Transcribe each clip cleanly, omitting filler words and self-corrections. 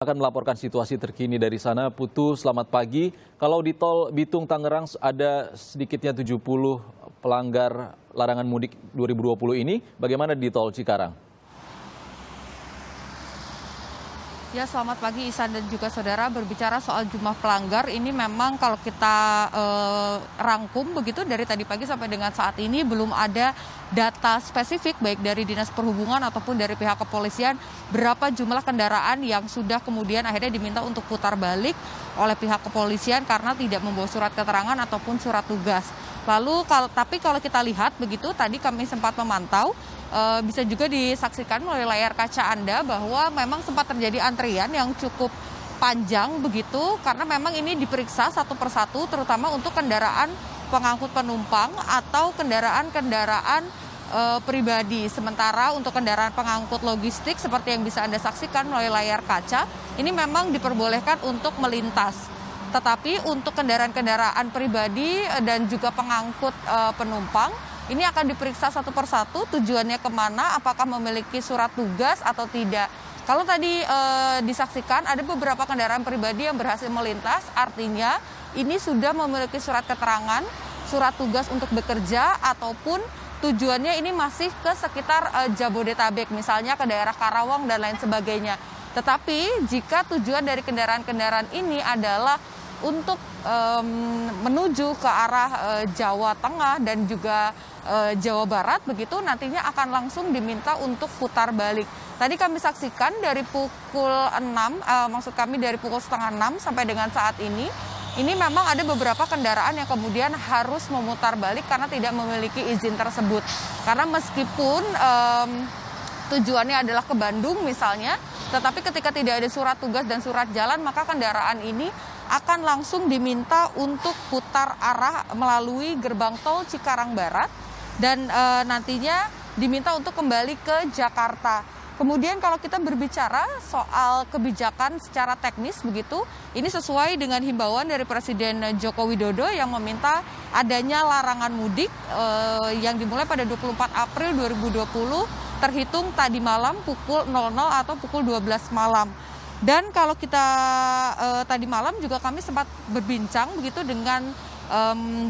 akan melaporkan situasi terkini dari sana. Putu, selamat pagi. Kalau di tol Bitung Tangerang ada sedikitnya 70 pelanggar larangan mudik 2020 ini, bagaimana di tol Cikarang? Ya, selamat pagi Isan dan juga saudara. Berbicara soal jumlah pelanggar, ini memang kalau kita rangkum begitu dari tadi pagi sampai dengan saat ini belum ada data spesifik baik dari Dinas Perhubungan ataupun dari pihak kepolisian berapa jumlah kendaraan yang sudah kemudian akhirnya diminta untuk putar balik oleh pihak kepolisian karena tidak membawa surat keterangan ataupun surat tugas. Lalu tapi kalau kita lihat begitu, tadi kami sempat memantau, bisa juga disaksikan melalui layar kaca Anda bahwa memang sempat terjadi antrian yang cukup panjang begitu karena memang ini diperiksa satu persatu terutama untuk kendaraan pengangkut penumpang atau kendaraan-kendaraan pribadi. Sementara untuk kendaraan pengangkut logistik seperti yang bisa Anda saksikan melalui layar kaca, ini memang diperbolehkan untuk melintas. Tetapi untuk kendaraan-kendaraan pribadi dan juga pengangkut penumpang, ini akan diperiksa satu persatu tujuannya kemana, apakah memiliki surat tugas atau tidak. Kalau tadi disaksikan ada beberapa kendaraan pribadi yang berhasil melintas, artinya ini sudah memiliki surat keterangan, surat tugas untuk bekerja, ataupun tujuannya ini masih ke sekitar Jabodetabek, misalnya ke daerah Karawang dan lain sebagainya. Tetapi jika tujuan dari kendaraan-kendaraan ini adalah untuk menuju ke arah Jawa Tengah dan juga Jawa Barat, begitu nantinya akan langsung diminta untuk putar balik. Tadi kami saksikan dari pukul 6, maksud kami dari pukul setengah 6 sampai dengan saat ini memang ada beberapa kendaraan yang kemudian harus memutar balik karena tidak memiliki izin tersebut. Karena meskipun tujuannya adalah ke Bandung misalnya, tetapi ketika tidak ada surat tugas dan surat jalan, maka kendaraan ini akan langsung diminta untuk putar arah melalui gerbang tol Cikarang Barat dan nantinya diminta untuk kembali ke Jakarta. Kemudian kalau kita berbicara soal kebijakan secara teknis begitu, ini sesuai dengan himbauan dari Presiden Joko Widodo yang meminta adanya larangan mudik yang dimulai pada 24 April 2020 terhitung tadi malam pukul 00 atau pukul 12 malam. Dan kalau kita tadi malam juga kami sempat berbincang begitu dengan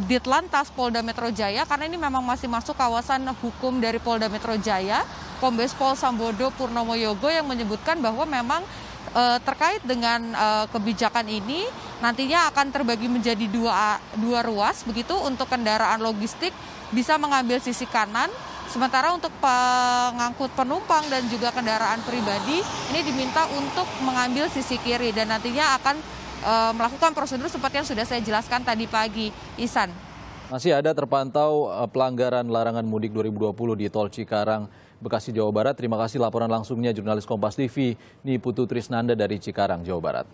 Ditlantas Polda Metro Jaya karena ini memang masih masuk kawasan hukum dari Polda Metro Jaya, Kombes Pol Sambodo Purnomo Yogo yang menyebutkan bahwa memang terkait dengan kebijakan ini nantinya akan terbagi menjadi dua ruas begitu. Untuk kendaraan logistik bisa mengambil sisi kanan, sementara untuk pengangkut penumpang dan juga kendaraan pribadi ini diminta untuk mengambil sisi kiri dan nantinya akan melakukan prosedur seperti yang sudah saya jelaskan tadi pagi. Ihsan. Masih ada terpantau pelanggaran larangan mudik 2020 di tol Cikarang, Bekasi, Jawa Barat. Terima kasih laporan langsungnya jurnalis Kompas TV, Niputu Trisnanda dari Cikarang, Jawa Barat.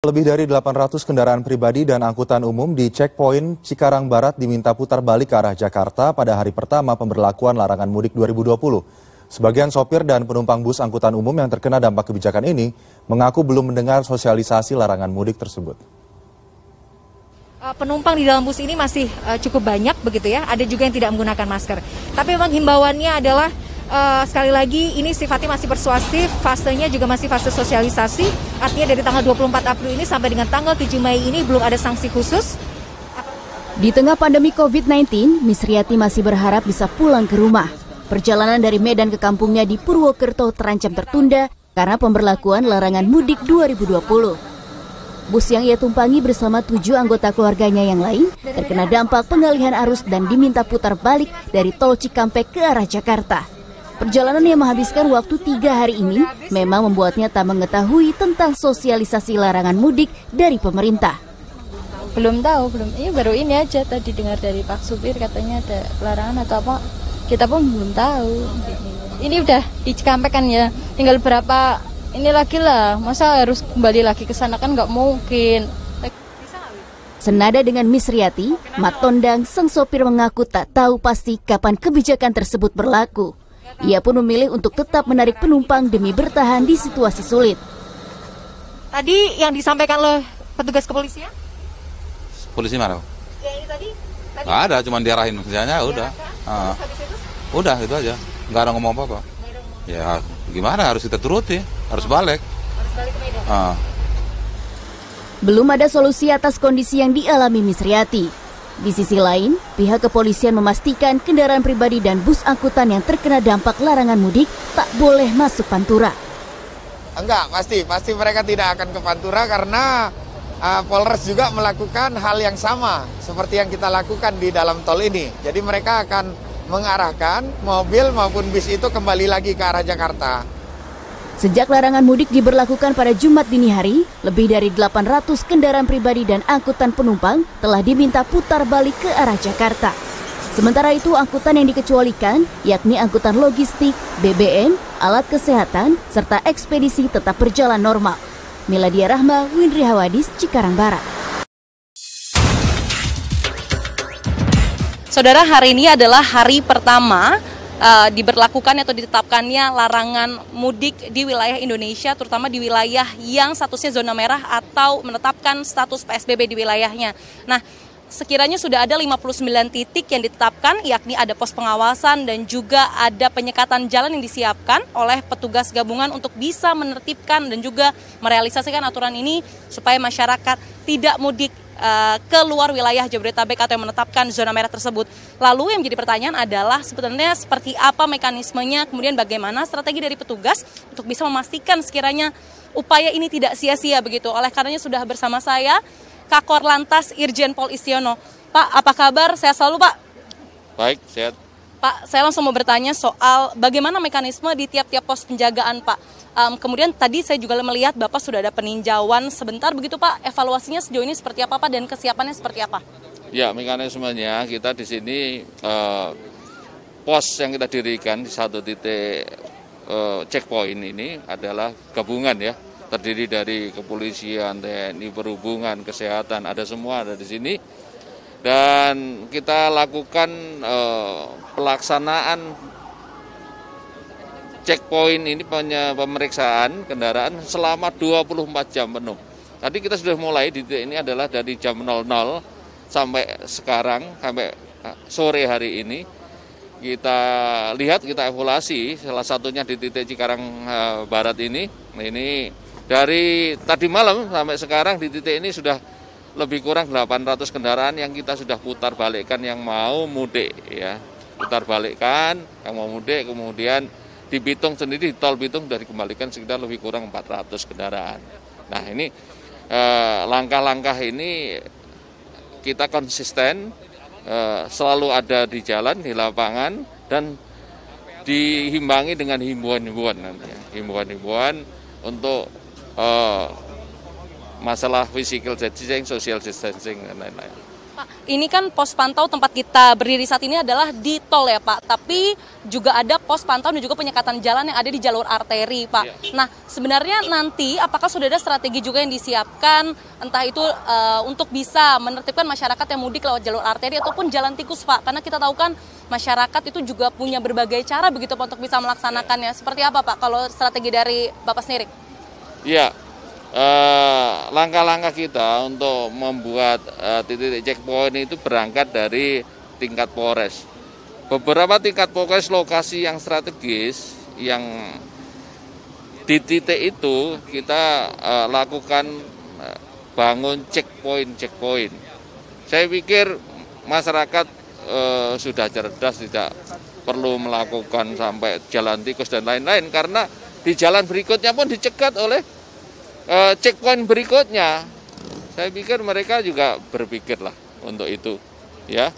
Lebih dari 800 kendaraan pribadi dan angkutan umum di checkpoint Cikarang Barat diminta putar balik ke arah Jakarta pada hari pertama pemberlakuan larangan mudik 2020. Sebagian sopir dan penumpang bus angkutan umum yang terkena dampak kebijakan ini mengaku belum mendengar sosialisasi larangan mudik tersebut. Penumpang di dalam bus ini masih cukup banyak begitu ya, ada juga yang tidak menggunakan masker. Tapi memang himbauannya adalah sekali lagi ini sifatnya masih persuasif, fasenya juga masih fase sosialisasi. Artinya dari tanggal 24 April ini sampai dengan tanggal 7 Mei ini belum ada sanksi khusus. Di tengah pandemi COVID-19, Misriati masih berharap bisa pulang ke rumah. Perjalanan dari Medan ke kampungnya di Purwokerto terancam tertunda karena pemberlakuan larangan mudik 2020. Bus yang ia tumpangi bersama 7 anggota keluarganya yang lain terkena dampak pengalihan arus dan diminta putar balik dari tol Cikampek ke arah Jakarta. Perjalanan yang menghabiskan waktu 3 hari ini memang membuatnya tak mengetahui tentang sosialisasi larangan mudik dari pemerintah. Belum tahu, ini baru ini aja tadi dengar dari Pak Supir katanya ada larangan atau apa. Kita pun belum tahu. Ini udah di Cikampek kan ya, tinggal berapa ini lagi lah. Masa harus kembali lagi ke sana kan nggak mungkin. Senada dengan Misriati, Mat Tondang, sang sopir mengaku tak tahu pasti kapan kebijakan tersebut berlaku. Ia pun memilih untuk tetap menarik penumpang demi bertahan di situasi sulit. Tadi yang disampaikan oleh petugas kepolisian? Polisi mana? Ya ini tadi nggak ada, cuma diarahin kerjanya udah. Udah itu aja, nggak ada ngomong apa-apa. Ya gimana, harus kita turuti, harus balik. Harus balik ke Medan. Belum ada solusi atas kondisi yang dialami Misriati. Di sisi lain, pihak kepolisian memastikan kendaraan pribadi dan bus angkutan yang terkena dampak larangan mudik tak boleh masuk Pantura. Enggak, pasti mereka tidak akan ke Pantura karena Polres juga melakukan hal yang sama seperti yang kita lakukan di dalam tol ini. Jadi mereka akan mengarahkan mobil maupun bis itu kembali lagi ke arah Jakarta. Sejak larangan mudik diberlakukan pada Jumat dini hari, lebih dari 800 kendaraan pribadi dan angkutan penumpang telah diminta putar balik ke arah Jakarta. Sementara itu, angkutan yang dikecualikan, yakni angkutan logistik, BBM, alat kesehatan, serta ekspedisi tetap berjalan normal. Miladia Rahma, Windri Hawadis, Cikarang Barat. Saudara, hari ini adalah hari pertama diberlakukan atau ditetapkannya larangan mudik di wilayah Indonesia, terutama di wilayah yang statusnya zona merah atau menetapkan status PSBB di wilayahnya. Nah, sekiranya sudah ada 59 titik yang ditetapkan, yakni ada pos pengawasan dan juga ada penyekatan jalan yang disiapkan oleh petugas gabungan untuk bisa menertibkan dan juga merealisasikan aturan ini supaya masyarakat tidak mudik keluar wilayah Jabodetabek atau yang menetapkan zona merah tersebut. Lalu yang menjadi pertanyaan adalah sebenarnya seperti apa mekanismenya, kemudian bagaimana strategi dari petugas untuk bisa memastikan sekiranya upaya ini tidak sia-sia begitu. Oleh karenanya sudah bersama saya Kakor Lantas Irjen Pol Istiono. Pak, apa kabar? Sehat selalu, Pak? Baik, sehat. Pak, saya langsung mau bertanya soal bagaimana mekanisme di tiap-tiap pos penjagaan, Pak. Kemudian tadi saya juga melihat Bapak sudah ada peninjauan sebentar begitu, Pak. Evaluasinya sejauh ini seperti apa, Pak, dan kesiapannya seperti apa? Ya, mekanismenya kita di sini pos yang kita dirikan di satu titik checkpoint ini adalah gabungan ya. Terdiri dari kepolisian, TNI, perhubungan, kesehatan, ada semua ada di sini. Dan kita lakukan pelaksanaan checkpoint ini pemeriksaan kendaraan selama 24 jam penuh. Tadi kita sudah mulai di titik ini adalah dari jam 00 sampai sekarang, sampai sore hari ini. Kita lihat, kita evaluasi, salah satunya di titik Cikarang Barat ini. Ini dari tadi malam sampai sekarang di titik ini sudah lebih kurang 800 kendaraan yang kita sudah putar balikkan yang mau mudik ya. Putar balikkan yang mau mudik, kemudian di Bitung sendiri, di tol Bitung sudah dikembalikan sekitar lebih kurang 400 kendaraan. Nah ini langkah-langkah ini kita konsisten, selalu ada di jalan, di lapangan, dan dihimbangi dengan himbauan-himbauan nantinya. Himbauan-himbauan untuk masalah physical distancing, social distancing, dan lain-lain. Pak, ini kan pos pantau tempat kita berdiri saat ini adalah di tol ya, Pak. Tapi juga ada pos pantau dan juga penyekatan jalan yang ada di jalur arteri, Pak. Ya. Nah, sebenarnya nanti apakah sudah ada strategi juga yang disiapkan, entah itu untuk bisa menertibkan masyarakat yang mudik lewat jalur arteri ataupun jalan tikus, Pak? Karena kita tahu kan masyarakat itu juga punya berbagai cara begitu Pak untuk bisa melaksanakannya. Seperti apa, Pak, kalau strategi dari Bapak sendiri? Ya. Langkah-langkah kita untuk membuat titik checkpoint itu berangkat dari tingkat Polres. Beberapa tingkat Polres lokasi yang strategis yang di titik itu kita lakukan bangun checkpoint. Saya pikir masyarakat sudah cerdas, tidak perlu melakukan sampai jalan tikus dan lain-lain karena di jalan berikutnya pun dicegat oleh checkpoint berikutnya. Saya pikir mereka juga berpikirlah untuk itu, ya.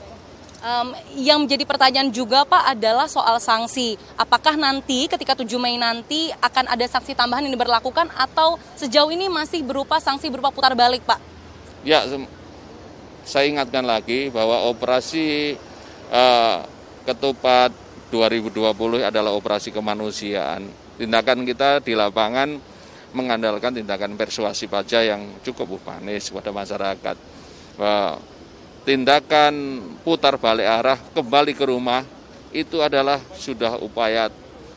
Yang menjadi pertanyaan juga Pak adalah soal sanksi. Apakah nanti ketika 7 Mei nanti akan ada sanksi tambahan yang diberlakukan atau sejauh ini masih berupa sanksi berupa putar balik, Pak? Ya, saya ingatkan lagi bahwa operasi Ketupat 2020 adalah operasi kemanusiaan. Tindakan kita di lapangan mengandalkan tindakan persuasif saja yang cukup humanis kepada masyarakat. Tindakan putar balik arah kembali ke rumah itu adalah sudah upaya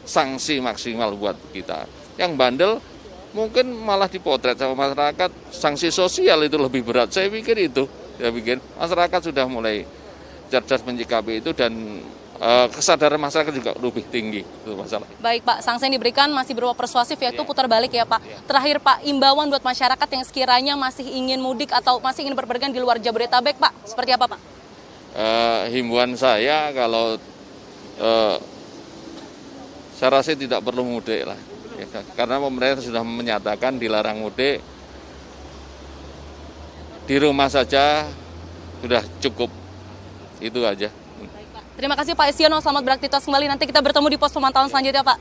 sanksi maksimal buat kita. Yang bandel mungkin malah dipotret sama masyarakat, sanksi sosial itu lebih berat. Saya pikir itu, masyarakat sudah mulai cerdas menyikapi itu dan kesadaran masyarakat juga lebih tinggi, itu masalah. Baik Pak, sanksi yang diberikan masih berupa persuasif yaitu putar balik ya Pak. Terakhir Pak, imbauan buat masyarakat yang sekiranya masih ingin mudik atau masih ingin berpergian di luar Jabodetabek Pak, seperti apa Pak? Himbauan saya kalau saya rasa tidak perlu mudik lah, ya, karena pemerintah sudah menyatakan dilarang mudik, di rumah saja sudah cukup, itu aja. Terima kasih Pak Istiono, selamat beraktivitas kembali. Nanti kita bertemu di pos pemantauan selanjutnya Pak.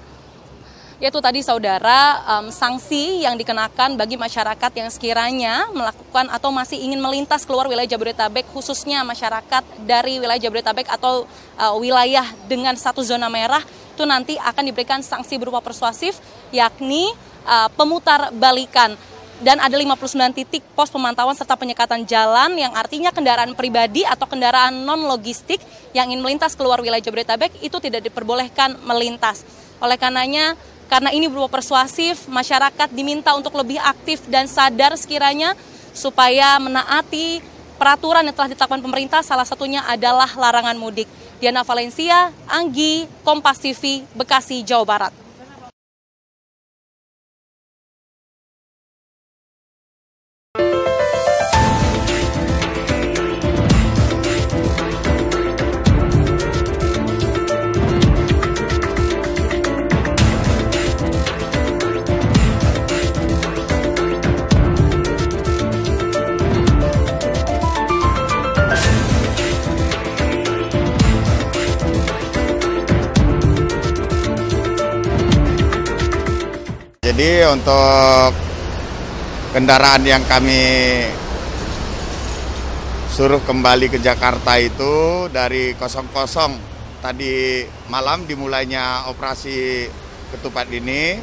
Yaitu tadi saudara, sanksi yang dikenakan bagi masyarakat yang sekiranya melakukan atau masih ingin melintas keluar wilayah Jabodetabek, khususnya masyarakat dari wilayah Jabodetabek atau wilayah dengan status zona merah, itu nanti akan diberikan sanksi berupa persuasif, yakni pemutar balikan. Dan ada 59 titik pos pemantauan serta penyekatan jalan yang artinya kendaraan pribadi atau kendaraan non-logistik yang ingin melintas keluar wilayah Jabodetabek itu tidak diperbolehkan melintas. Oleh karenanya, karena ini berupa persuasif, masyarakat diminta untuk lebih aktif dan sadar sekiranya supaya menaati peraturan yang telah ditetapkan pemerintah, salah satunya adalah larangan mudik. Diana Valencia, Anggi, Kompas TV, Bekasi, Jawa Barat. Jadi untuk kendaraan yang kami suruh kembali ke Jakarta itu dari 00 tadi malam dimulainya operasi ketupat ini,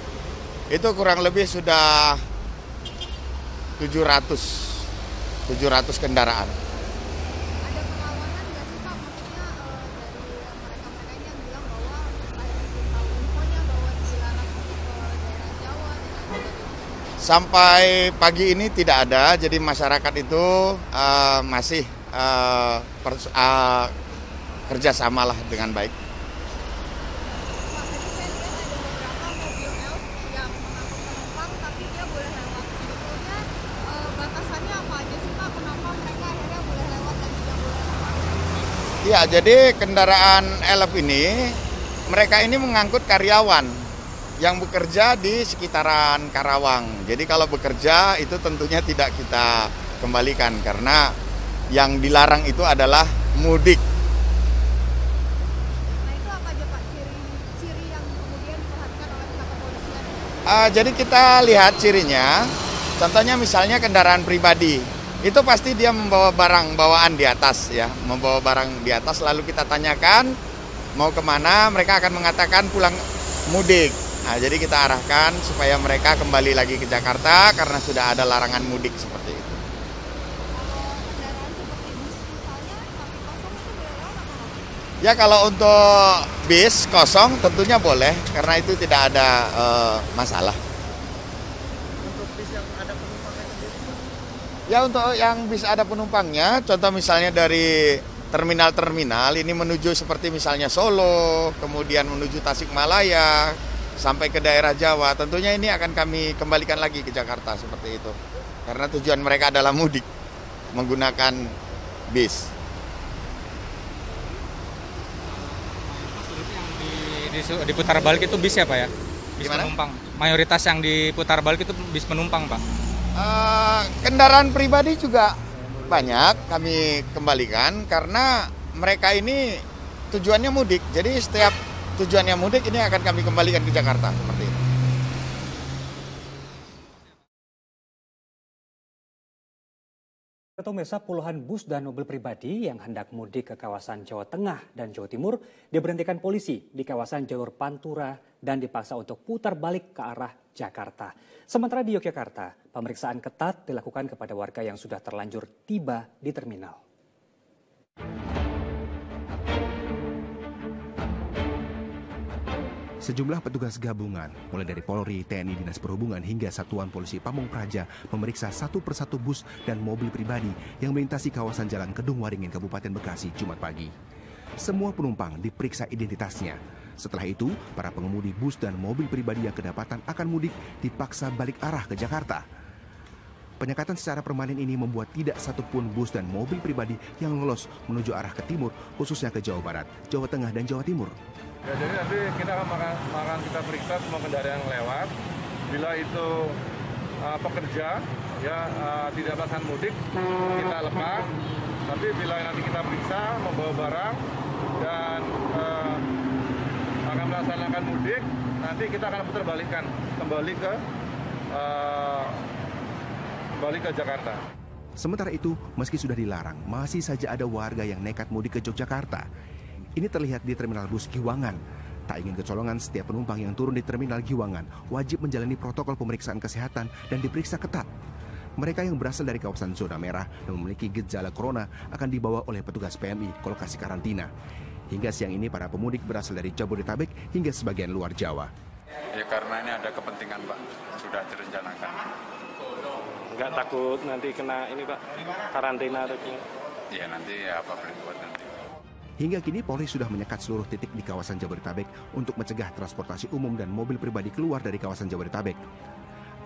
itu kurang lebih sudah 700 kendaraan. Sampai pagi ini tidak ada, jadi masyarakat itu masih kerjasama lah dengan baik. Ya, jadi kendaraan elf ini, mereka ini mengangkut karyawan yang bekerja di sekitaran Karawang. Jadi kalau bekerja itu tentunya tidak kita kembalikan karena yang dilarang itu adalah mudik. Nah itu apa aja Pak ciri yang kemudian diperhatikan oleh pihak kepolisian? Jadi kita lihat cirinya, contohnya misalnya kendaraan pribadi. Itu pasti dia membawa barang bawaan di atas ya, membawa barang di atas, lalu kita tanyakan mau kemana, mereka akan mengatakan pulang mudik. Nah, jadi kita arahkan supaya mereka kembali lagi ke Jakarta karena sudah ada larangan mudik seperti itu. Ya kalau untuk bis kosong tentunya boleh karena itu tidak ada masalah. Untuk bis yang ada penumpangnya sendiri? Ya untuk yang bis ada penumpangnya, contoh misalnya dari terminal-terminal ini menuju seperti misalnya Solo, kemudian menuju Tasikmalaya, sampai ke daerah Jawa, tentunya ini akan kami kembalikan lagi ke Jakarta seperti itu. Karena tujuan mereka adalah mudik menggunakan bis. Yang diputar balik itu bis ya Pak ya? Bis Gimana? Penumpang. Mayoritas yang diputar balik itu bis penumpang Pak? Kendaraan pribadi juga banyak kami kembalikan karena mereka ini tujuannya mudik. Jadi setiap tujuannya mudik ini akan kami kembalikan ke Jakarta seperti itu. Pemirsa, puluhan bus dan mobil pribadi yang hendak mudik ke kawasan Jawa Tengah dan Jawa Timur diberhentikan polisi di kawasan jalur Pantura dan dipaksa untuk putar balik ke arah Jakarta. Sementara di Yogyakarta, pemeriksaan ketat dilakukan kepada warga yang sudah terlanjur tiba di terminal. Sejumlah petugas gabungan, mulai dari Polri, TNI, Dinas Perhubungan hingga Satuan Polisi Pamung Praja memeriksa satu persatu bus dan mobil pribadi yang melintasi kawasan Jalan Kedung Waringin, Kabupaten Bekasi, Jumat pagi. semua penumpang diperiksa identitasnya. Setelah itu, para pengemudi bus dan mobil pribadi yang kedapatan akan mudik dipaksa balik arah ke Jakarta. Penyekatan secara permanen ini membuat tidak satupun bus dan mobil pribadi yang lolos menuju arah ke timur, khususnya ke Jawa Barat, Jawa Tengah, dan Jawa Timur. Ya, jadi nanti kita akan kita periksa semua kendaraan yang lewat. Bila itu pekerja, ya tidak melaksanakan mudik, kita lepas. Tapi bila nanti kita periksa membawa barang dan akan melaksanakan mudik, nanti kita akan putar balikan kembali ke Jakarta. Sementara itu, meski sudah dilarang, masih saja ada warga yang nekat mudik ke Yogyakarta. Ini terlihat di terminal bus Giwangan. Tak ingin kecolongan, setiap penumpang yang turun di terminal Giwangan wajib menjalani protokol pemeriksaan kesehatan dan diperiksa ketat. Mereka yang berasal dari kawasan zona merah dan memiliki gejala corona akan dibawa oleh petugas PMI ke lokasi karantina. Hingga siang ini para pemudik berasal dari Jabodetabek hingga sebagian luar Jawa. Ya karena ini ada kepentingan Pak, sudah direncanakan. Enggak takut nanti kena ini Pak, karantina atau gimana? Ya nanti apa boleh buat nanti. Hingga kini Polri sudah menyekat seluruh titik di kawasan Jabodetabek untuk mencegah transportasi umum dan mobil pribadi keluar dari kawasan Jabodetabek.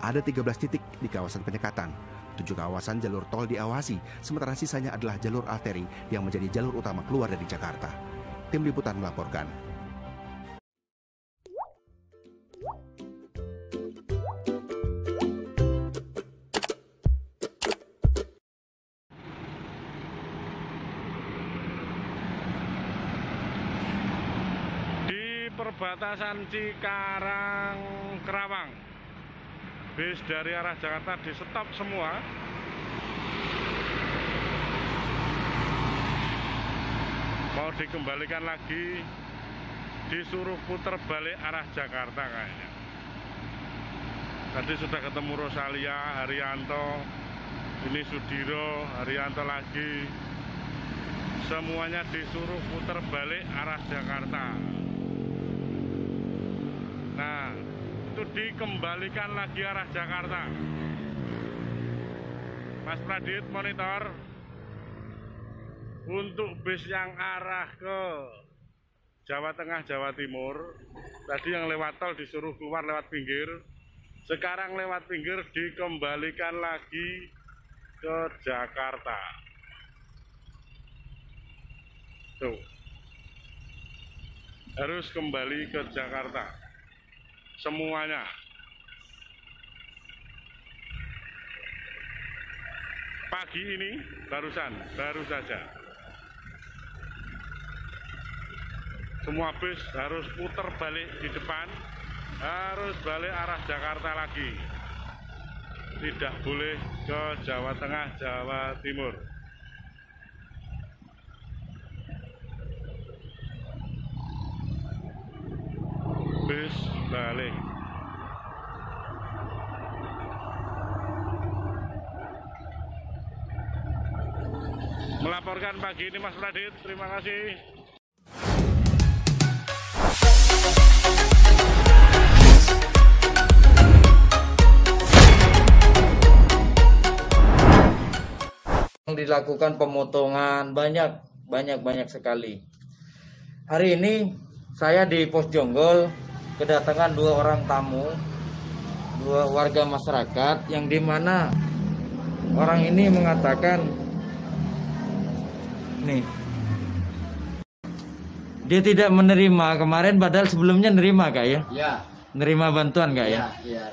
Ada 13 titik di kawasan penyekatan. 7 kawasan jalur tol diawasi, sementara sisanya adalah jalur arteri yang menjadi jalur utama keluar dari Jakarta. Tim Liputan melaporkan. Di perbatasan Cikarang-Kerawang, bis dari arah Jakarta di stop semua. Mau dikembalikan lagi, disuruh putar balik arah Jakarta kayaknya. Tadi sudah ketemu Rosalia, Haryanto, ini Sudiro, Haryanto lagi. Semuanya disuruh putar balik arah Jakarta. Nah, itu dikembalikan lagi arah Jakarta. Mas Pradit monitor untuk bis yang arah ke Jawa Tengah, Jawa Timur. Tadi yang lewat tol disuruh keluar lewat pinggir. Sekarang lewat pinggir dikembalikan lagi ke Jakarta. Tuh. Harus kembali ke Jakarta. Semuanya. Pagi ini baru saja. Semua bis harus putar balik di depan, harus balik arah Jakarta lagi. Tidak boleh ke Jawa Tengah, Jawa Timur. Bis balik. Melaporkan pagi ini Mas Pradit, terima kasih. Dilakukan pemotongan banyak sekali. Hari ini saya di Pos Jonggol kedatangan 2 orang tamu, 2 warga masyarakat yang dimana orang ini mengatakan nih dia tidak menerima kemarin padahal sebelumnya nerima Kak ya? Iya. Nerima bantuan Kak ya? Iya.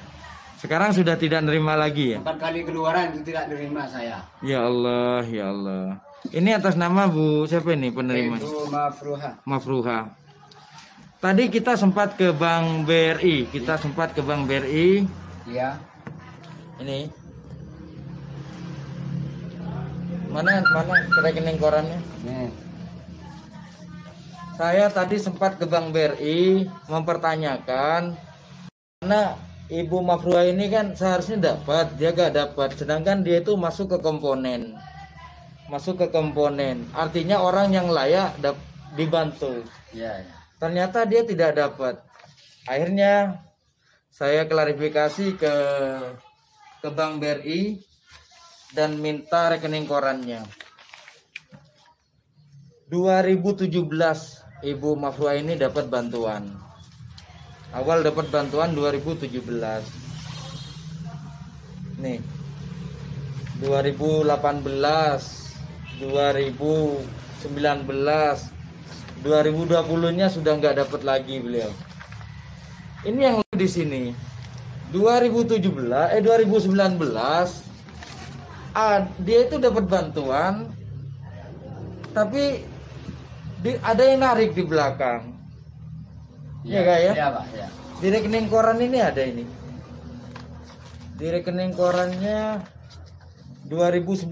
Sekarang sudah tidak nerima lagi ya? 4 kali keluaran itu tidak nerima saya. Ya Allah, ya Allah. Ini atas nama Bu siapa ini penerima? Bu Mafruha. Mafruha. Tadi kita sempat ke Bank BRI, Iya. Ini. Mana rekening korannya? Saya tadi sempat ke Bank BRI mempertanyakan karena Ibu Mafruha ini kan seharusnya dapat, dia gak dapat, sedangkan dia itu masuk ke komponen. Artinya orang yang layak dibantu. Ya. Ternyata dia tidak dapat. Akhirnya saya klarifikasi ke Bank BRI dan minta rekening korannya. 2017 Ibu Mafruha ini dapat bantuan. Awal dapat bantuan 2017. Nih. 2018, 2019, 2020-nya sudah nggak dapat lagi beliau. Ini yang di sini. 2019, dia itu dapat bantuan, tapi ada yang narik di belakang. Iya Kak ya? Iya Pak, ya. Di rekening koran ini ada ini. Di rekening korannya 2019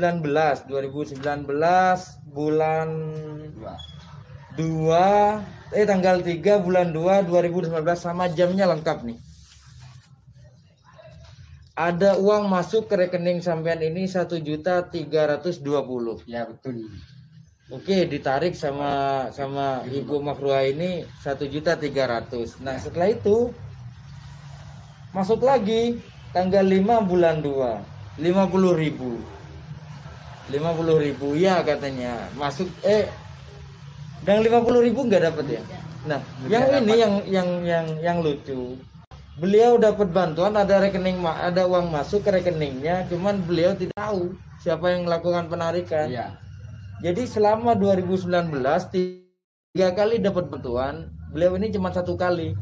bulan 2 tanggal 3 bulan 2 2019 sama jamnya lengkap nih. Ada uang masuk ke rekening sampean ini 1.320.000. Ya betul. Oke, ditarik sama Ibu Mafruha ini 1.300.000. Nah, setelah itu masuk lagi tanggal 5 bulan 2. 50.000 ya katanya masuk dan 50.000 nggak dapat ya. Nah yang lucu, beliau dapat bantuan, ada uang masuk ke rekeningnya, cuman beliau tidak tahu siapa yang melakukan penarikan. Iya. Jadi selama 2019 3 kali dapat bantuan, beliau ini cuma 1 kali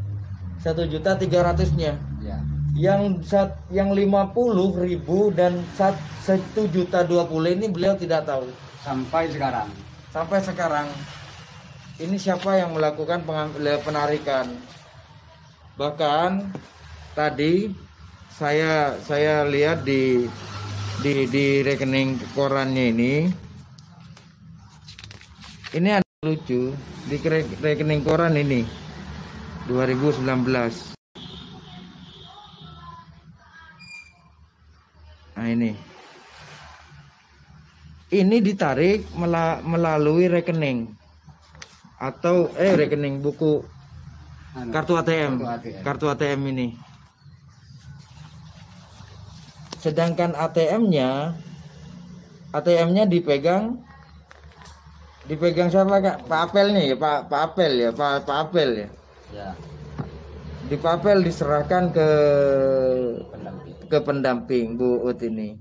1.300.000-nya. Iya. Yang 50.000 dan 1.020.000 ini beliau tidak tahu sampai sekarang. Ini siapa yang melakukan penarikan? Bahkan tadi saya lihat di rekening korannya ini ada lucu di rekening koran ini 2019. Nah ini ditarik melalui rekening atau rekening buku kartu ATM ini. Sedangkan ATM-nya dipegang siapa Kak? Pak Apel nih, Pak Apel ya. Ya. Di Pak Apel diserahkan ke pendamping Bu Ut ini.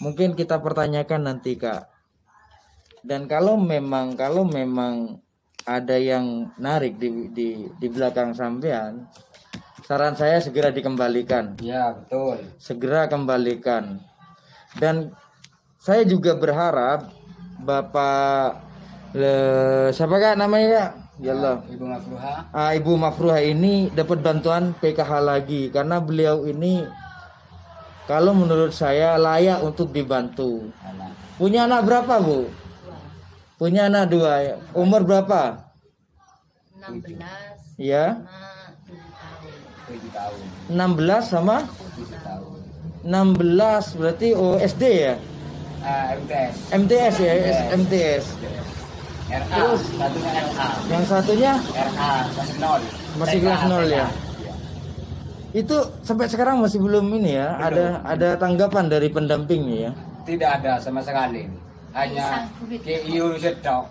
Mungkin kita pertanyakan nanti Kak. Dan kalau memang ada yang narik di belakang sampean, saran saya segera dikembalikan. Ya, betul. Segera kembalikan. Dan saya juga berharap Bapak siapa Kak namanya Kak? Ya Allah. Ibu Mafruha. Ibu Mafruha ini dapat bantuan PKH lagi karena beliau ini kalau menurut saya layak untuk dibantu. Punya anak berapa Bu? Punya anak 2. Umur berapa? 16. Ya. 7 tahun. 16 sama 7 tahun. 16 berarti SD ya? MTS ya, MTS. RA, terus satunya RA. Yang satunya RA masih 0. Masih kelas 0 ya. Itu sampai sekarang masih belum ini ya. Belum. Ada tanggapan dari pendampingnya ya. Tidak ada sama sekali. Hanya ke IU sedok.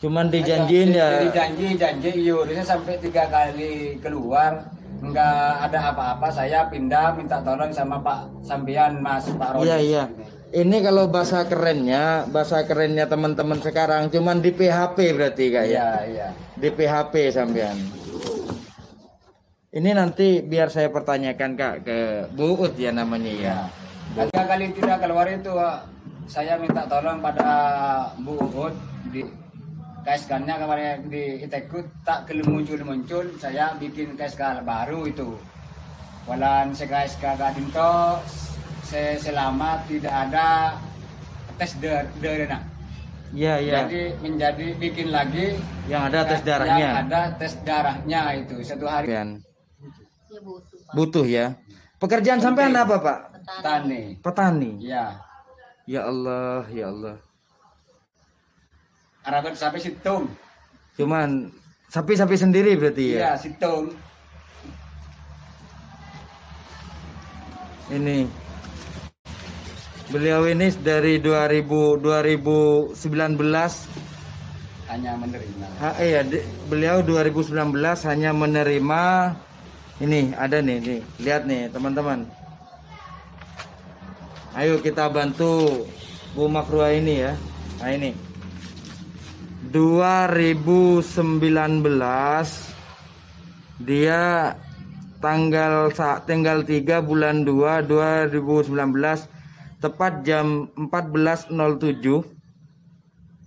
Cuman dijanjiin ya. Janji IU sampai 3 kali keluar. Enggak ada apa-apa, saya pindah minta tolong sama Pak Sambian Mas Pak Rodi. Iya. Ini kalau bahasa kerennya teman-teman sekarang cuman di PHP berarti Kak ya. Iya. Di PHP sampean. Ini nanti biar saya pertanyakan Kak ke Bu Ut ya namanya ya. 3 kali tidak keluar itu saya minta tolong pada Bu Ut di KSK-nya kemarin di Itekut tak muncul, saya bikin KSK baru itu. Walan KSK Gadinto selama tidak ada tes darah. Iya. Jadi menjadi bikin lagi yang ada tes darahnya. Yang ada tes darahnya itu 1 hari. Butuh ya. Pekerjaan sampean apa Pak? Petani. Iya. Ya Allah. Arabat sampai situng. Cuman sapi-sapi sendiri berarti ya? Iya, situng. Ini beliau ini dari 2019 hanya menerima. Iya, beliau 2019 hanya menerima. Ini ada nih, lihat nih teman-teman. Ayo kita bantu Bu Mafruha ini ya. Nah ini 2019 dia tanggal 3 bulan 2 2019 tepat jam 14.07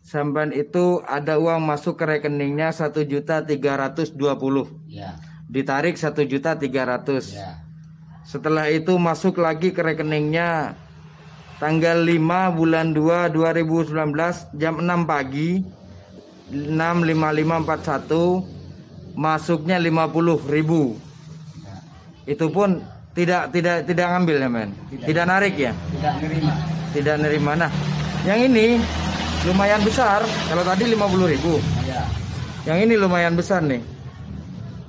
sampai itu ada uang masuk ke rekeningnya 1.320.000. Ya. Ditarik 1.300.000. Ya. Setelah itu masuk lagi ke rekeningnya tanggal 5 bulan 2 2019 jam 6 pagi 6.5541 masuknya 50.000. Itu pun tidak ngambil ya men. Tidak narik ya. Tidak nerima. Nah, yang ini lumayan besar. Kalau tadi 50.000. Ya. Yang ini lumayan besar nih.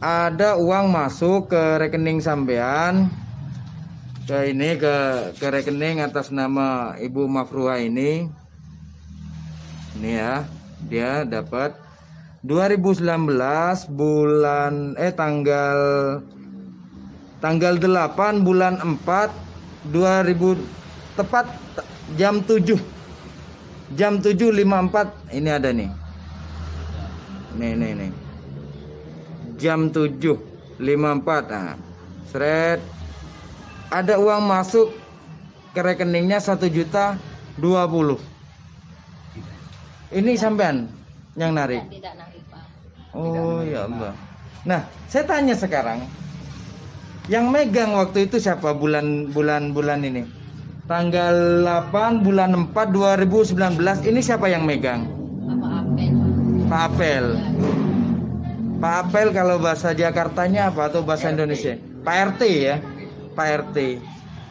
Ada uang masuk ke rekening sampean. Ke rekening atas nama Ibu Mafruha ini. Ini ya, dia dapat 2019 bulan tanggal 8 bulan 4 2000 tepat jam 7. Jam 7.54 ini ada nih. Nih. Jam 7.54. Nah, seret. Ada uang masuk ke rekeningnya 1.020.000. Ini sampean yang narik? Tidak narik, Pak. Oh ya Allah. Nah, saya tanya sekarang, yang megang waktu itu siapa bulan ini? Tanggal 8 bulan 4 2019 ini siapa yang megang? Pak Apel. Pak Apel kalau bahasa Jakartanya apa atau bahasa Indonesia? Pak RT ya. Pak RT.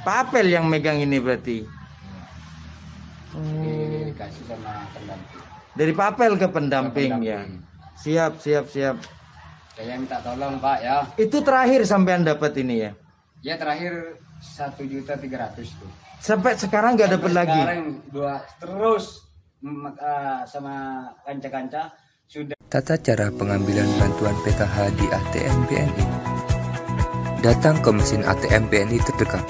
Pak Apel yang megang ini berarti. Dikasih sama pendamping. Dari Pak Apel ke pendamping ya. Siap. Saya minta tolong Pak ya. Itu terakhir sampean dapat ini ya? Ya terakhir 1.300.000 tuh. Sampai sekarang nggak dapat lagi. Sekarang terus sama kanca-kanca sudah. Tata cara pengambilan bantuan PKH di ATM BNI. Datang ke mesin ATM BNI terdekat.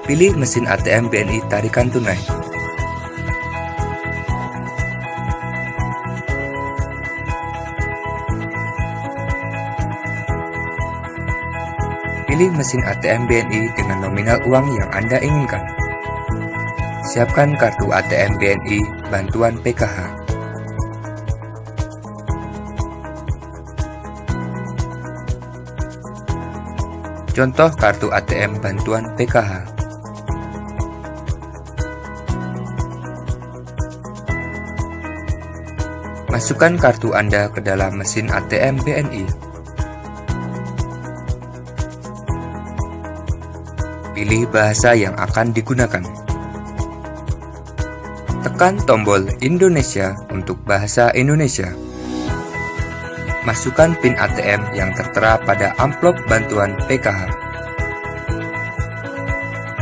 Pilih mesin ATM BNI tarikan tunai. Pilih mesin ATM BNI dengan nominal uang yang Anda inginkan. Siapkan kartu ATM BNI Bantuan PKH. Contoh kartu ATM Bantuan PKH. Masukkan kartu Anda ke dalam mesin ATM BNI. Pilih bahasa yang akan digunakan. Tekan tombol Indonesia untuk bahasa Indonesia. Masukkan PIN ATM yang tertera pada amplop bantuan PKH.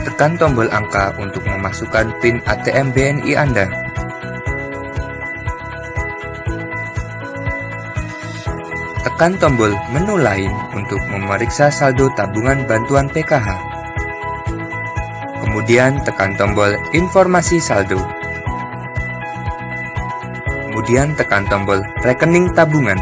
Tekan tombol angka untuk memasukkan PIN ATM BNI Anda. Tekan tombol menu lain untuk memeriksa saldo tabungan bantuan PKH. Kemudian tekan tombol informasi saldo. Kemudian tekan tombol rekening tabungan.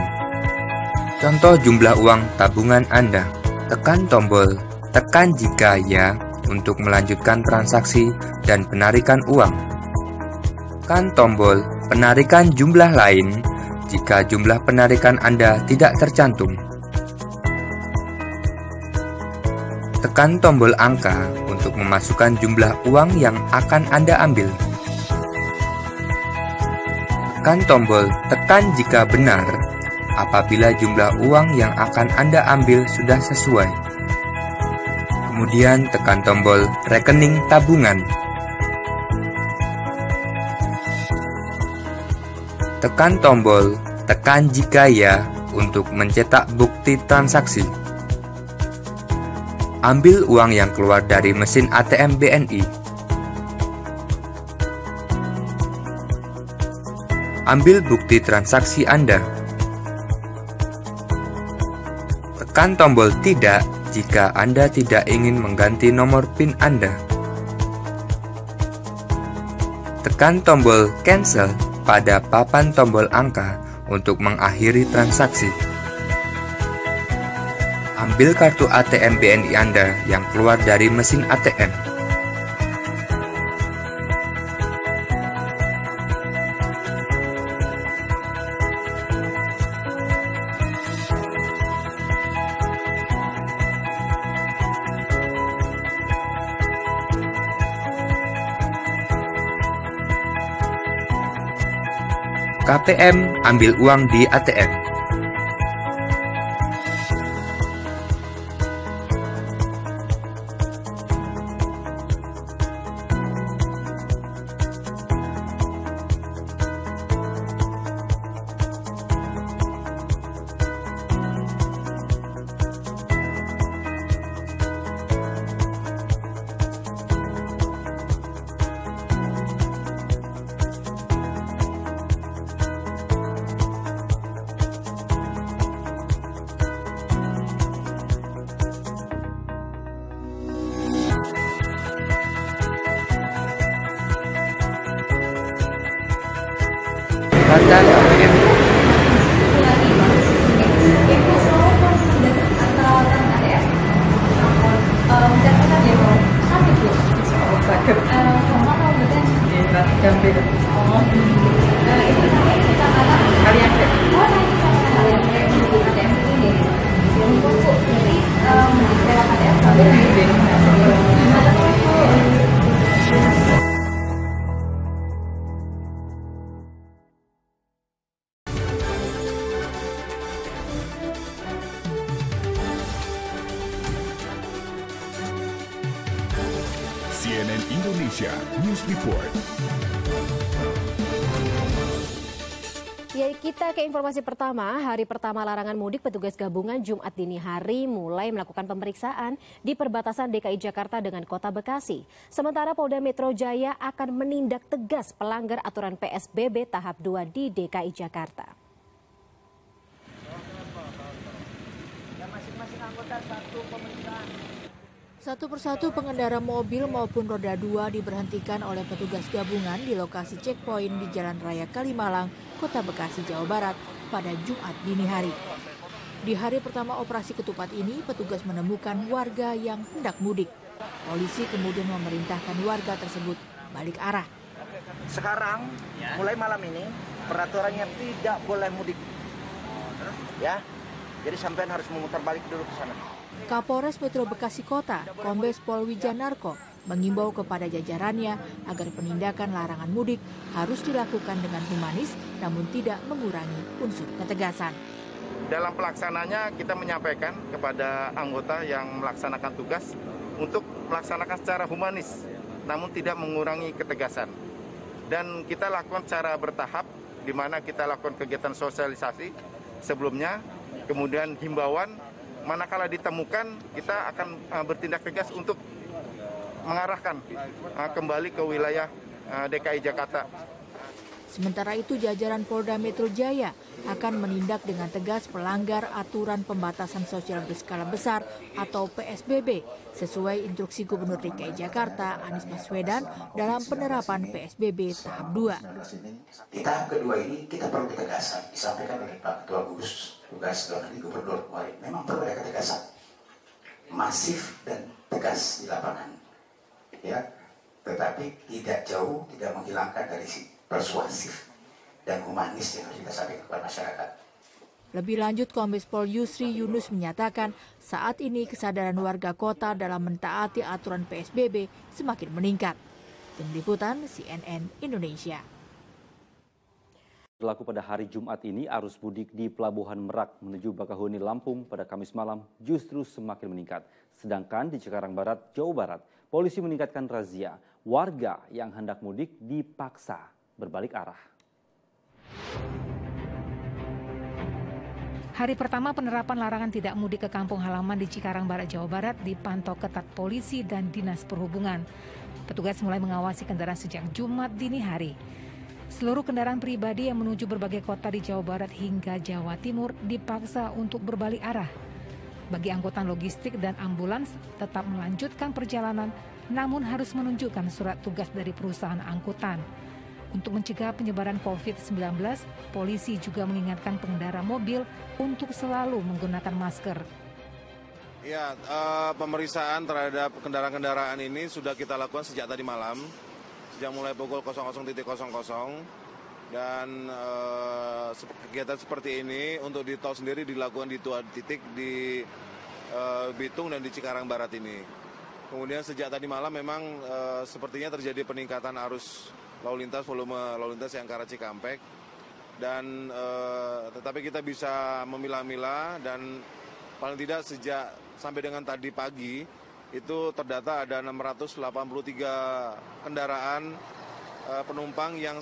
Contoh jumlah uang tabungan Anda. Tekan tombol tekan jika ya untuk melanjutkan transaksi dan penarikan uang. Tekan tombol penarikan jumlah lain jika jumlah penarikan Anda tidak tercantum. Tekan tombol angka untuk memasukkan jumlah uang yang akan Anda ambil. Tekan tombol tekan jika benar apabila jumlah uang yang akan Anda ambil sudah sesuai. Kemudian tekan tombol rekening tabungan. Tekan tombol tekan jika ya untuk mencetak bukti transaksi. Ambil uang yang keluar dari mesin ATM BNI. Ambil bukti transaksi Anda. Tekan tombol tidak jika Anda tidak ingin mengganti nomor PIN Anda. Tekan tombol cancel pada papan tombol angka untuk mengakhiri transaksi. Ambil kartu ATM BNI Anda yang keluar dari mesin ATM. KPM, ambil uang di ATM. CNN Indonesia News Report. Ya, kita ke informasi pertama. Hari pertama larangan mudik, petugas gabungan Jumat dini hari mulai melakukan pemeriksaan di perbatasan DKI Jakarta dengan Kota Bekasi. Sementara Polda Metro Jaya akan menindak tegas pelanggar aturan PSBB tahap 2 di DKI Jakarta. Satu persatu pengendara mobil maupun roda 2 diberhentikan oleh petugas gabungan di lokasi checkpoint di Jalan Raya Kalimalang, Kota Bekasi, Jawa Barat pada Jumat dini hari. Di hari pertama operasi ketupat ini, petugas menemukan warga yang hendak mudik. Polisi kemudian memerintahkan warga tersebut balik arah. Sekarang, mulai malam ini, peraturannya tidak boleh mudik. Ya, jadi sampean harus memutar balik dulu ke sana. Kapolres Metro Bekasi Kota, Kombes Pol Wijanarko, mengimbau kepada jajarannya agar penindakan larangan mudik harus dilakukan dengan humanis namun tidak mengurangi unsur ketegasan. Dalam pelaksananya kita menyampaikan kepada anggota yang melaksanakan tugas untuk melaksanakan secara humanis namun tidak mengurangi ketegasan. Dan kita lakukan secara bertahap, di mana kita lakukan kegiatan sosialisasi sebelumnya, kemudian himbauan. Manakala ditemukan, kita akan bertindak tegas untuk mengarahkan kembali ke wilayah DKI Jakarta. Sementara itu, jajaran Polda Metro Jaya akan menindak dengan tegas pelanggar aturan pembatasan sosial berskala besar atau PSBB sesuai instruksi Gubernur DKI Jakarta Anies Baswedan dalam penerapan PSBB tahap 2. Di tahap kedua ini kita perlu ketegasan, disampaikan oleh Pak Ketua Gugus Tugas dari Gubernur kemarin. Memang perlu ada ketegasan, masif dan tegas di lapangan, ya. Tetapi tidak jauh, tidak menghilangkan dari si persuasif dan humanis yang harus kita sampaikan kepada masyarakat. Lebih lanjut, Kombes Pol Yusri Yunus menyatakan saat ini kesadaran warga kota dalam mentaati aturan PSBB semakin meningkat. Tim Liputan CNN Indonesia. Berlaku pada hari Jumat ini, arus mudik di Pelabuhan Merak menuju Bakahuni, Lampung pada Kamis malam justru semakin meningkat. Sedangkan di Cikarang Barat, Jawa Barat, polisi meningkatkan razia. Warga yang hendak mudik dipaksa berbalik arah. Hari pertama penerapan larangan tidak mudik ke kampung halaman di Cikarang Barat, Jawa Barat dipantau ketat polisi dan Dinas Perhubungan. Petugas mulai mengawasi kendaraan sejak Jumat dini hari. Seluruh kendaraan pribadi yang menuju berbagai kota di Jawa Barat hingga Jawa Timur dipaksa untuk berbalik arah. Bagi angkutan logistik dan ambulans tetap melanjutkan perjalanan, namun harus menunjukkan surat tugas dari perusahaan angkutan. Untuk mencegah penyebaran COVID-19, polisi juga mengingatkan pengendara mobil untuk selalu menggunakan masker. Ya, pemeriksaan terhadap kendaraan-kendaraan ini sudah kita lakukan sejak tadi malam, sejak mulai pukul 00.00 dan kegiatan seperti ini untuk di tol sendiri dilakukan di 2 titik di Bitung dan di Cikarang Barat ini. Kemudian sejak tadi malam memang sepertinya terjadi peningkatan arus lalu lintas, volume lalu lintas yang ke arah Cikampek, dan tetapi kita bisa memilah-milah, dan paling tidak sejak sampai dengan tadi pagi itu terdata ada 683 kendaraan penumpang yang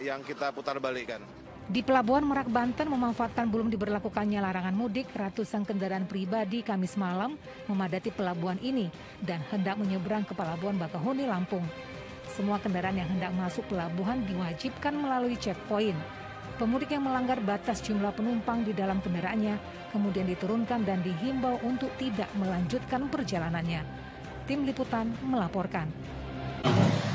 yang kita putar balikkan. Di Pelabuhan Merak, Banten memanfaatkan belum diberlakukannya larangan mudik, ratusan kendaraan pribadi Kamis malam memadati pelabuhan ini dan hendak menyeberang ke Pelabuhan Bakahuni, Lampung. Semua kendaraan yang hendak masuk pelabuhan diwajibkan melalui checkpoint. Pemudik yang melanggar batas jumlah penumpang di dalam kendaraannya kemudian diturunkan dan dihimbau untuk tidak melanjutkan perjalanannya. Tim Liputan melaporkan.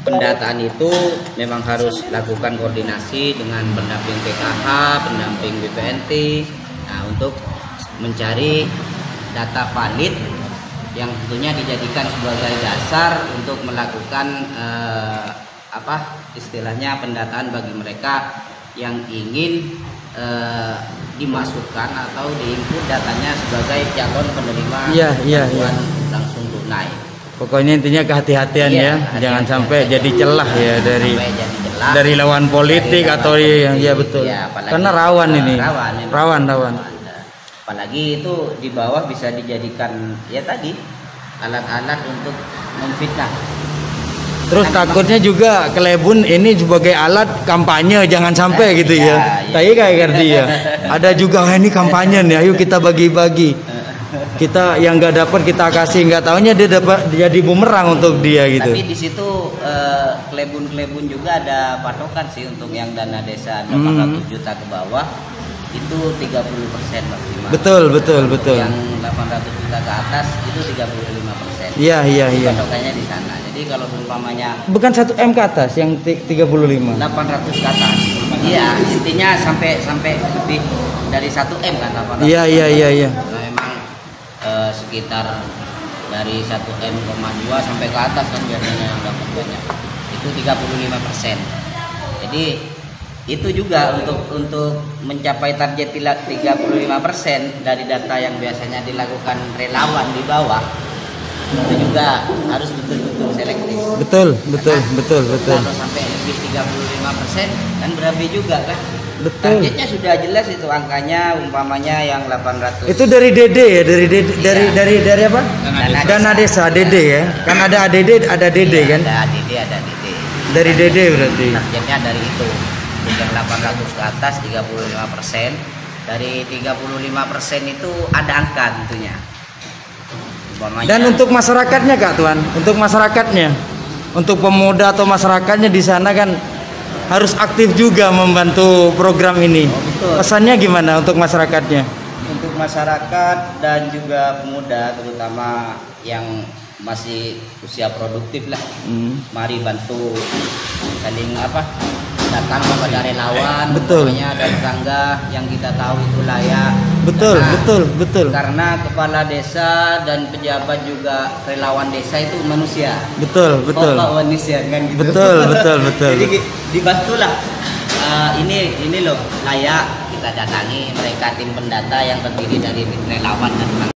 Pendataan itu memang harus lakukan koordinasi dengan pendamping PKH, pendamping BPNT, untuk mencari data valid yang tentunya dijadikan sebagai dasar untuk melakukan istilahnya pendataan bagi mereka yang ingin dimasukkan atau diinput datanya sebagai calon penerima bantuan langsung tunai. Pokoknya intinya kehati-hatian ya, jangan sampai jadi celah ya dari lawan politik atau ya betul. Ya, karena rawan ini, rawan. Apalagi itu di bawah bisa dijadikan ya tadi alat-alat untuk memfitnah. Terus takutnya juga kelebun ini sebagai alat kampanye, jangan sampai gitu ya. Tadi kayak Gardi ya. Ada juga ini kampanye nih, ayo kita bagi-bagi. Kita yang nggak dapat kita kasih, nggak taunya dia dapat jadi bumerang untuk dia gitu. Tapi di situ kelebun-kelebun juga ada patokan sih untuk yang dana desa 800 juta ke bawah itu 30% maksimal. Betul. Yang 800 juta ke atas itu 35%. Iya. Patokannya di sana. Jadi kalau umpamanya bukan 1 M ke atas yang 35. 800 ke atas. Iya, intinya sampai lebih dari 1 M kan 800. Iya. Nah, memang sekitar dari 1,2 M sampai ke atas kan biasanya yang dapat banyak. Itu 35%. Jadi itu juga untuk mencapai target 35% dari data yang biasanya dilakukan relawan di bawah, itu juga harus betul-betul selektif. Betul. Kalau sampai lebih 35% kan berarti juga kan. Betul. Targetnya sudah jelas itu angkanya, umpamanya yang 800. Itu dari DD ya, dari apa? Dana desa DD ya. Kan ada ADD, ada DD kan? Ada ADD, ada DD. Dari DD berarti. Targetnya dari itu. Yang 800 ke atas 35%. Dari 35% itu ada angka tentunya. Dan untuk masyarakatnya Kak Tuan, untuk masyarakatnya, untuk pemuda atau masyarakatnya di sana kan harus aktif juga membantu program ini. Pesannya gimana untuk masyarakatnya? Untuk masyarakat dan juga pemuda terutama yang masih usia produktif lah, mari bantu saling datang kepada relawan, pokoknya ada tetangga yang kita tahu itu layak. Betul. Karena kepala desa dan pejabat juga relawan desa itu manusia. Betul. Manusia kan gitu. Betul. Jadi dibantulah. Ini loh layak, kita datangi mereka tim pendata yang terdiri dari relawan dan